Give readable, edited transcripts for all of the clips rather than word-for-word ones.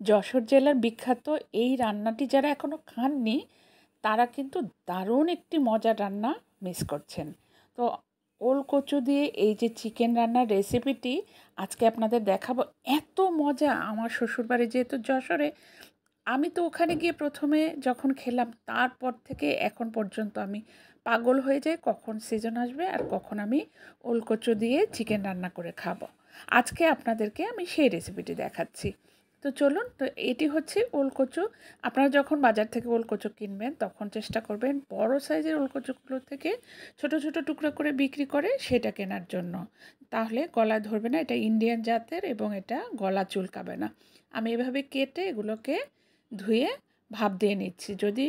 যশোর জেলার বিখ্যাত এই রান্নাটি যারা এখনও খাননি তারা কিন্তু দারুণ একটি মজার রান্না মিস করছেন। তো ওল কচু দিয়ে এই যে চিকেন রান্নার রেসিপিটি আজকে আপনাদের দেখাবো। এত মজা! আমার শ্বশুরবাড়ি যেহেতু যশোরে, আমি তো ওখানে গিয়ে প্রথমে যখন খেলাম তারপর থেকে এখন পর্যন্ত আমি পাগল হয়ে যাই কখন সিজন আসবে আর কখন আমি ওল কচু দিয়ে চিকেন রান্না করে খাবো। আজকে আপনাদেরকে আমি সেই রেসিপিটি দেখাচ্ছি। তো চলুন, তো এটি হচ্ছে ওল কচু। আপনারা যখন বাজার থেকে ওল কচু কিনবেন তখন চেষ্টা করবেন বড় সাইজের ওল কচুগুলো থেকে ছোট ছোট টুকরো করে বিক্রি করে সেটা কেনার জন্য। তাহলে গলায় ধরবে না, এটা ইন্ডিয়ান জাতের এবং এটা গলা চুলকাবে না। আমি এভাবে কেটে এগুলোকে ধুয়ে ভাপ দিয়ে নিচ্ছি। যদি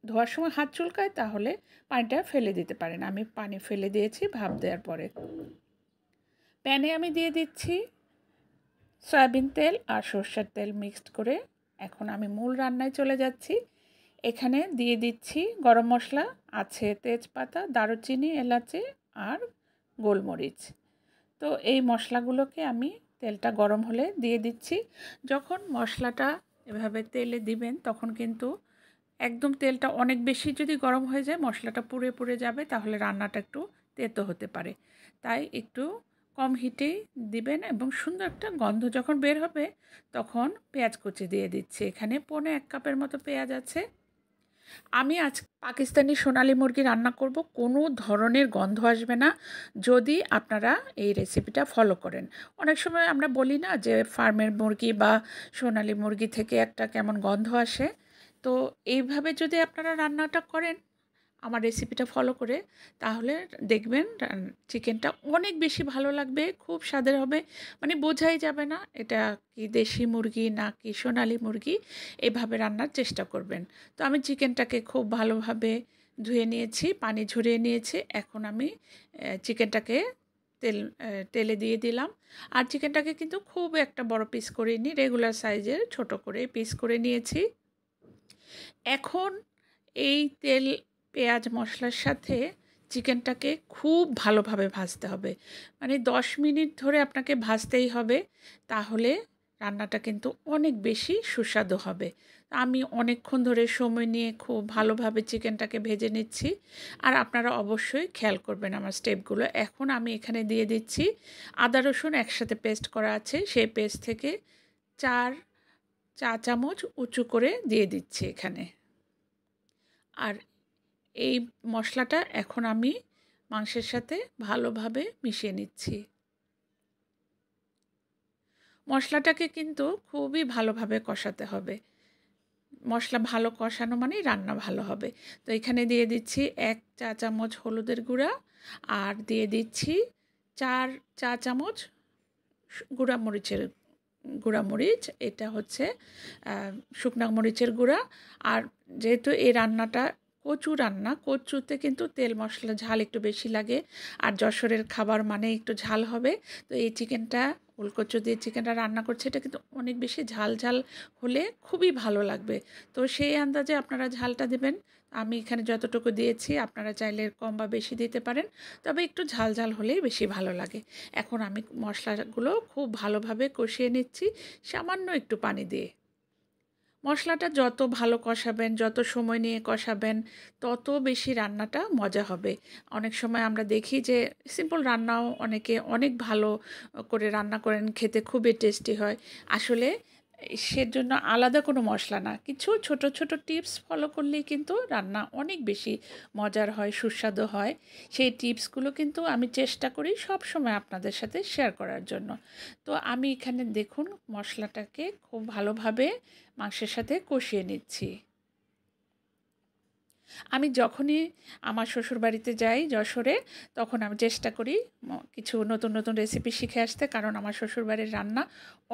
ধোয়ার সময় হাত চুলকায় তাহলে পানিটা ফেলে দিতে পারেন। আমি পানি ফেলে দিয়েছি ভাপ দেওয়ার পরে। প্যানে আমি দিয়ে দিচ্ছি সয়াবিন তেল আর সর্ষের তেল মিক্সড করে। এখন আমি মূল রান্নায় চলে যাচ্ছি। এখানে দিয়ে দিচ্ছি গরম মশলা, আছে তেজপাতা, দারুচিনি, এলাচি আর গোলমরিচ। তো এই মশলাগুলোকে আমি তেলটা গরম হলে দিয়ে দিচ্ছি। যখন মশলাটা এভাবে তেলে দিবেন তখন কিন্তু একদম তেলটা অনেক বেশি যদি গরম হয়ে যায় মশলাটা পুড়ে পুড়ে যাবে, তাহলে রান্নাটা একটু তেতো হতে পারে। তাই একটু কম হিটেই দিবেন এবং সুন্দর একটা গন্ধ যখন বের হবে তখন পেঁয়াজ কুচি দিয়ে দিচ্ছি। এখানে 1.5 কাপের মতো পেঁয়াজ আছে। আমি আজ পাকিস্তানি সোনালি মুরগি রান্না করব, কোনো ধরনের গন্ধ আসবে না যদি আপনারা এই রেসিপিটা ফলো করেন। অনেক সময় আমরা বলি না যে ফার্মের মুরগি বা সোনালি মুরগি থেকে একটা কেমন গন্ধ আসে। তো এইভাবে যদি আপনারা রান্নাটা করেন আমার রেসিপিটা ফলো করে, তাহলে দেখবেন চিকেনটা অনেক বেশি ভালো লাগবে, খুব স্বাদের হবে। মানে বোঝাই যাবে না এটা কি দেশি মুরগি না কি সোনালি মুরগি। এভাবে রান্নার চেষ্টা করবেন। তো আমি চিকেনটাকে খুব ভালোভাবে ধুয়ে নিয়েছি, পানি ঝরিয়ে নিয়েছি। এখন আমি চিকেনটাকে তেলে দিয়ে দিলাম। আর চিকেনটাকে কিন্তু খুব একটা বড় পিস করিনি, রেগুলার সাইজের ছোট করে পিস করে নিয়েছি। এখন এই তেল, পেঁয়াজ, মশলার সাথে চিকেনটাকে খুব ভালোভাবে ভাজতে হবে। মানে 10 মিনিট ধরে আপনাকে ভাজতেই হবে, তাহলে রান্নাটা কিন্তু অনেক বেশি সুস্বাদু হবে। আমি অনেকক্ষণ ধরে সময় নিয়ে খুব ভালোভাবে চিকেনটাকে ভেজে নিচ্ছি। আর আপনারা অবশ্যই খেয়াল করবেন আমার স্টেপগুলো। এখন আমি এখানে দিয়ে দিচ্ছি আদা রসুন একসাথে পেস্ট করা আছে, সেই পেস্ট থেকে 4 চা চামচ উঁচু করে দিয়ে দিচ্ছি এখানে। আর এই মশলাটা এখন আমি মাংসের সাথে ভালোভাবে মিশিয়ে নিচ্ছি। মশলাটাকে কিন্তু খুবই ভালোভাবে কষাতে হবে। মশলা ভালো কষানো মানেই রান্না ভালো হবে। তো এখানে দিয়ে দিচ্ছি 1 চা চামচ হলুদের গুঁড়া আর দিয়ে দিচ্ছি 4 চা চামচ গুঁড়া মরিচ। এটা হচ্ছে শুকনা মরিচের গুঁড়া। আর যেহেতু এই রান্নাটা কচু রান্না, কচুতে কিন্তু তেল মশলা ঝাল একটু বেশি লাগে, আর যশোরের খাবার মানে একটু ঝাল হবে। তো এই চিকেনটা, ওলকচু দিয়ে চিকেনটা রান্না করছে, এটা কিন্তু অনেক বেশি ঝাল ঝাল হলে খুবই ভালো লাগবে। তো সেই আন্দাজে আপনারা ঝালটা দেবেন। আমি এখানে যতটুকু দিয়েছি আপনারা চাইলে কম বা বেশি দিতে পারেন, তবে একটু ঝাল ঝাল হলেই বেশি ভালো লাগে। এখন আমি মশলাগুলো খুব ভালোভাবে কষিয়ে নিচ্ছি সামান্য একটু পানি দিয়ে। মশলাটা যত ভালো কষাবেন, যত সময় নিয়ে কষাবেন, তত বেশি রান্নাটা মজা হবে। অনেক সময় আমরা দেখি যে সিম্পল রান্নাও অনেকে অনেক ভালো করে রান্না করেন, খেতে খুবই টেস্টি হয়। আসলে সেজন্য আলাদা কোনো মশলা না, কিছু ছোট ছোট টিপস ফলো করলেই কিন্তু রান্না অনেক বেশি মজার হয়, সুস্বাদু হয়। সেই টিপসগুলো কিন্তু আমি চেষ্টা করি সব সময় আপনাদের সাথে শেয়ার করার জন্য। তো আমি এখানে দেখুন মশলাটাকে খুব ভালোভাবে মাংসের সাথে কষিয়ে নিচ্ছি। আমি যখনই আমার শ্বশুরবাড়িতে যাই যশোরে, তখন আমি চেষ্টা করি কিছু নতুন নতুন রেসিপি শিখে আসতে, কারণ আমার শ্বশুরবাড়ির রান্না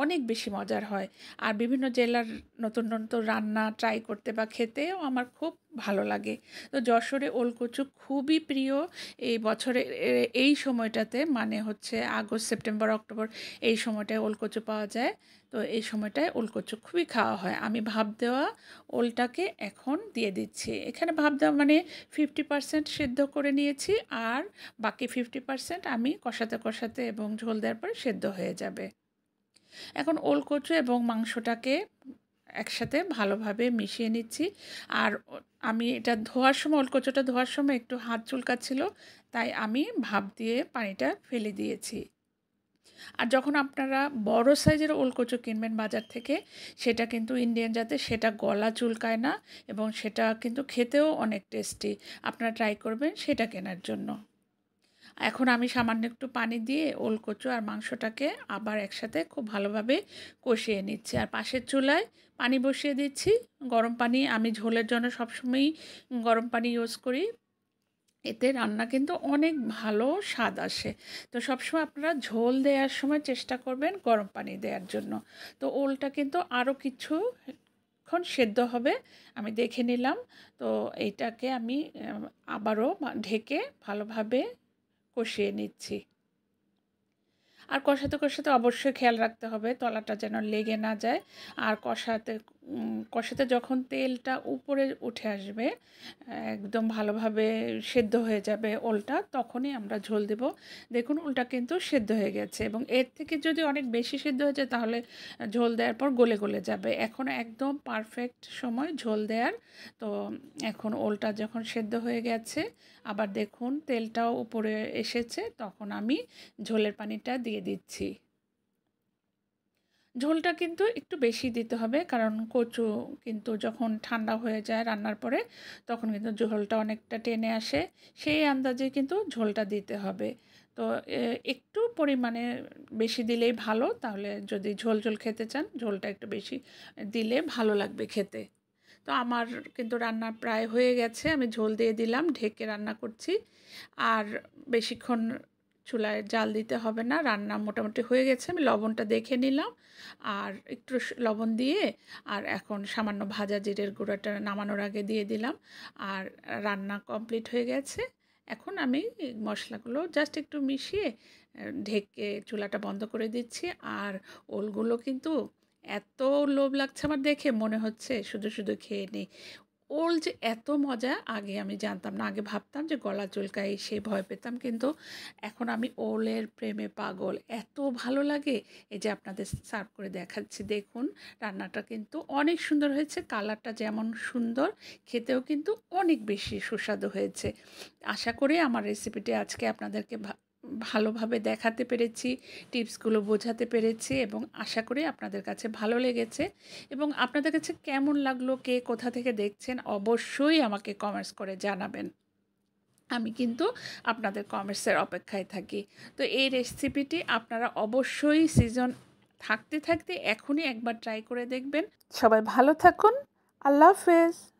অনেক বেশি মজার হয়। আর বিভিন্ন জেলার নতুন নতুন রান্না ট্রাই করতে বা খেতেও আমার খুব ভালো লাগে। তো যশোরে ওলকচু খুবই প্রিয়। এই বছরের এই সময়টাতে, মানে হচ্ছে আগস্ট, সেপ্টেম্বর, অক্টোবর, এই সময়টায় ওলকচু পাওয়া যায়। তো এই সময়টায় ওলকচু খুবই খাওয়া হয়। আমি ভাপ দেওয়া ওলটাকে এখন দিয়ে দিচ্ছি। এখানে ভাপ দেওয়া মানে 50% সেদ্ধ করে নিয়েছি, আর বাকি 50% আমি কষাতে কষাতে এবং ঝোল দেওয়ার পরে সেদ্ধ হয়ে যাবে। এখন ওলকচু এবং মাংসটাকে একসাথে ভালোভাবে মিশিয়ে নিচ্ছি। আর আমি এটা ধোয়ার সময়, ওলকচুটা ধোয়ার সময় একটু হাত চুলকাচ্ছিল, তাই আমি ভাপ দিয়ে পানিটা ফেলে দিয়েছি। আর যখন আপনারা বড় সাইজের ওলকচু কিনবেন বাজার থেকে, সেটা কিন্তু ইন্ডিয়ান জাতের, সেটা গলা চুলকায় না এবং সেটা কিন্তু খেতেও অনেক টেস্টি। আপনারা ট্রাই করবেন সেটা কেনার জন্য। এখন আমি সামান্য একটু পানি দিয়ে ওলকচু আর মাংসটাকে আবার একসাথে খুব ভালোভাবে কষিয়ে নিচ্ছি। আর পাশের চুলায় পানি বসিয়ে দিচ্ছি, গরম পানি। আমি ঝোলের জন্য সবসময়ই গরম পানি ইউজ করি, এতে রান্না কিন্তু অনেক ভালো স্বাদ আসে। তো সবসময় আপনারা ঝোল দেওয়ার সময় চেষ্টা করবেন গরম পানি দেওয়ার জন্য। তো ওলটা কিন্তু আরও কিছুক্ষণ সেদ্ধ হবে, আমি দেখে নিলাম। তো এইটাকে আমি আবারও ঢেকে ভালোভাবে কষিয়ে নিচ্ছি। আর কষাতে কষাতে অবশ্যই খেয়াল রাখতে হবে তলাটা যেন লেগে না যায়। আর কষাতে যখন তেলটা উপরে উঠে আসবে, একদম ভালোভাবে সেদ্ধ হয়ে যাবে ওলটা, তখনই আমরা ঝোল দেব। দেখুন ওলটা কিন্তু সেদ্ধ হয়ে গেছে, এবং এর থেকে যদি অনেক বেশি সেদ্ধ হয়ে যায় তাহলে ঝোল দেওয়ার পর গলে গলে যাবে। এখন একদম পারফেক্ট সময় ঝোল দেওয়ার। তো এখন ওলটা যখন সেদ্ধ হয়ে গেছে, আবার দেখুন তেলটাও উপরে এসেছে, তখন আমি ঝোলের পানিটা দিয়ে দিচ্ছি। ঝোলটা কিন্তু একটু বেশি দিতে হবে, কারণ কচু কিন্তু যখন ঠান্ডা হয়ে যায় রান্নার পরে, তখন কিন্তু ঝোলটা অনেকটা টেনে আসে। সেই আন্দাজে কিন্তু ঝোলটা দিতে হবে। তো একটু পরিমাণে বেশি দিলেই ভালো। তাহলে যদি ঝোল ঝোল খেতে চান, ঝোলটা একটু বেশি দিলে ভালো লাগবে খেতে। তো আমার কিন্তু রান্না প্রায় হয়ে গেছে, আমি ঝোল দিয়ে দিলাম, ঢেকে রান্না করছি। আর বেশিক্ষণ চুলায় জাল দিতে হবে না, রান্না মোটামুটি হয়ে গেছে। আমি লবণটা দেখে নিলাম, আর একটু লবণ দিয়ে, আর এখন সামান্য ভাজা জিরের গুঁড়োটা নামানোর আগে দিয়ে দিলাম। আর রান্না কমপ্লিট হয়ে গেছে। এখন আমি মশলাগুলো জাস্ট একটু মিশিয়ে ঢেকে চুলাটা বন্ধ করে দিচ্ছি। আর ওলগুলো কিন্তু এত লোভ লাগছে আমার দেখে, মনে হচ্ছে শুধু শুধু খেয়ে নিই। ওল যে এত মজা আগে আমি জানতাম না। আগে ভাবতাম যে গলা চুলকায়, সে ভয় পেতাম, কিন্তু এখন আমি ওলের প্রেমে পাগল। এত ভালো লাগে। এই যে আপনাদের সার্ভ করে দেখাচ্ছি, দেখুন রান্নাটা কিন্তু অনেক সুন্দর হয়েছে। কালারটা যেমন সুন্দর, খেতেও কিন্তু অনেক বেশি সুস্বাদু হয়েছে। আশা করি আমার রেসিপিটি আজকে আপনাদেরকে ভালোভাবে দেখাতে পেরেছি, টিপসগুলো বোঝাতে পেরেছি, এবং আশা করি আপনাদের কাছে ভালো লেগেছে। এবং আপনাদের কাছে কেমন লাগলো, কে কোথা থেকে দেখছেন, অবশ্যই আমাকে কমেন্টস করে জানাবেন। আমি কিন্তু আপনাদের কমেন্টসের অপেক্ষায় থাকি। তো এই রেসিপিটি আপনারা অবশ্যই সিজন থাকতে থাকতে এখনই একবার ট্রাই করে দেখবেন। সবাই ভালো থাকুন। আল্লাহ হাফেজ।